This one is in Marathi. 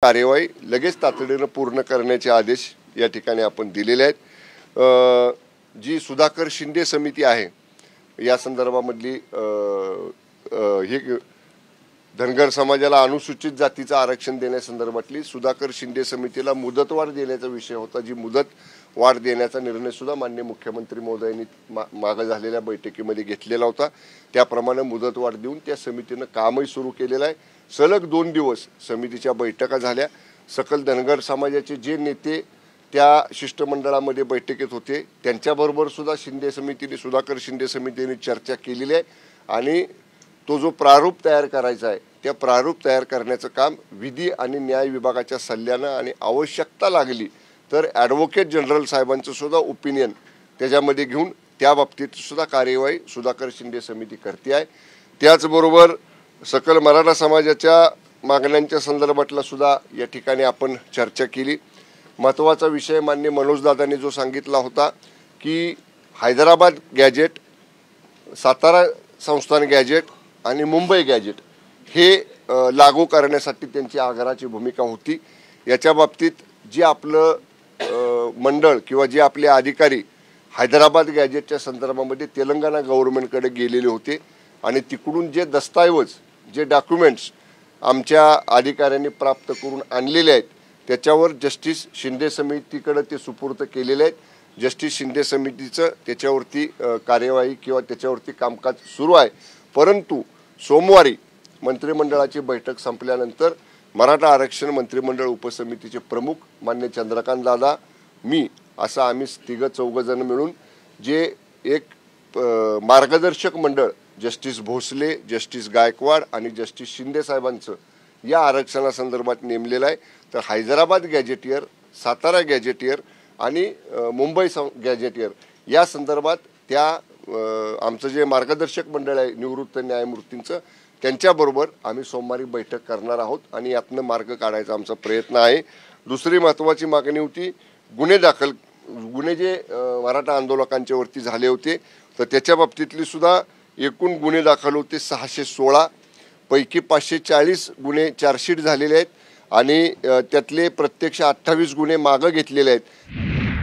कार्यवाही लगेच तातडीने पूर्ण करण्याचे आदेश या ठिकाणी आपण दिलेले आहेत। जी सुधाकर शिंदे समिती आहे या संदर्भामधली हे धनगर समाजाला अनुसूचित जातीचं आरक्षण देण्यासंदर्भातली सुधाकर शिंदे समितीला मुदतवाढ देण्याचा विषय होता। जी मुदत वाढ देण्याचा निर्णय सुद्धा माननीय मुख्यमंत्री महोदयांनी मागे झालेल्या बैठकीमध्ये घेतलेला होता। त्याप्रमाणे मुदतवाढ देऊन त्या समितीने कामही सुरू केलेलं आहे। सलग 2 दिवस समितीच्या बैठका झाल्या। सकल धनगर समाजाचे जे नेते त्या शिष्टमंडळामध्ये बैठकीत होते त्यांच्याबरोबर सुद्धा सुधाकर शिंदे समितीने चर्चा केलेली आहे आणि तो जो प्रारूप तयार करायचा आहे त्या प्रारूप तयार करण्याचं काम विधी आणि न्याय विभागाच्या सल्ल्याने आणि आवश्यकता लागली तर ॲडव्होकेट जनरल साहेबांचं सुद्धा ओपिनियन त्याच्यामध्ये घेऊन त्या बाबतीत सुद्धा कार्यवाही सुधाकर शिंदे समिती करते आहे। त्याचबरोबर सकल मराठा समाजाच्या मागण्यांच्या संदर्भातला सुद्धा या ठिकाणी आपण चर्चा केली। महत्त्वाचा विषय माननीय मनोजदादांनी जो सांगितला होता की हैदराबाद गॅजेट, सातारा संस्थान गॅजेट आणि मुंबई गॅजेट हे लागू करण्यासाठी त्यांची आग्रहाची भूमिका होती। याच्या बाबतीत जे आपलं मंडळ किंवा जे आपले अधिकारी हैदराबाद गॅजेटच्या संदर्भामध्ये तेलंगणा गव्हर्नमेंटकडे गेलेले होते आणि तिकडून जे दस्तऐवज जे डॉक्युमेंट्स आमच्या अधिकाऱ्यांनी प्राप्त करून आणलेले आहेत त्याच्यावर जस्टिस शिंदे समितीकडे ते सुपूर्द केलेले आहेत। जस्टिस शिंदे समितीचं त्याच्यावरती कार्यवाही किंवा त्याच्यावरती कामकाज सुरू आहे। परंतु सोमवारी मंत्रिमंडळाची बैठक संपल्यानंतर मराठा आरक्षण मंत्रिमंडळ उपसमितीचे प्रमुख मान्य चंद्रकांत दादा, मी असं आम्ही तिघ-चौघजण मिळून जे एक मार्गदर्शक मंडळ जस्टिस भोसले, जस्टिस गायकवाड आणि जस्टिस शिंदे साहेबांचं या आरक्षणासंदर्भात नेमलेलं आहे। तर हैदराबाद गॅजेटियर, सातारा गॅजेटियर आणि मुंबई गॅजेटियर या संदर्भात त्या आमचं जे मार्गदर्शक मंडळ आहे निवृत्त न्यायमूर्तींचं त्यांच्याबरोबर आम्ही सोमवारी बैठक करणार आहोत आणि यातनं मार्ग काढायचा आमचा प्रयत्न आहे। दुसरी महत्त्वाची मागणी होती गुन्हे जे मराठा आंदोलकांच्यावरती झाले होते तर त्याच्या बाबतीतली सुद्धा एकूण गुन्हे दाखल होते 616 पैकी 540 गुन्हे चार्जशीट झालेले आहेत आणि त्यातले प्रत्यक्ष 28 गुन्हे मागे घेतलेले आहेत।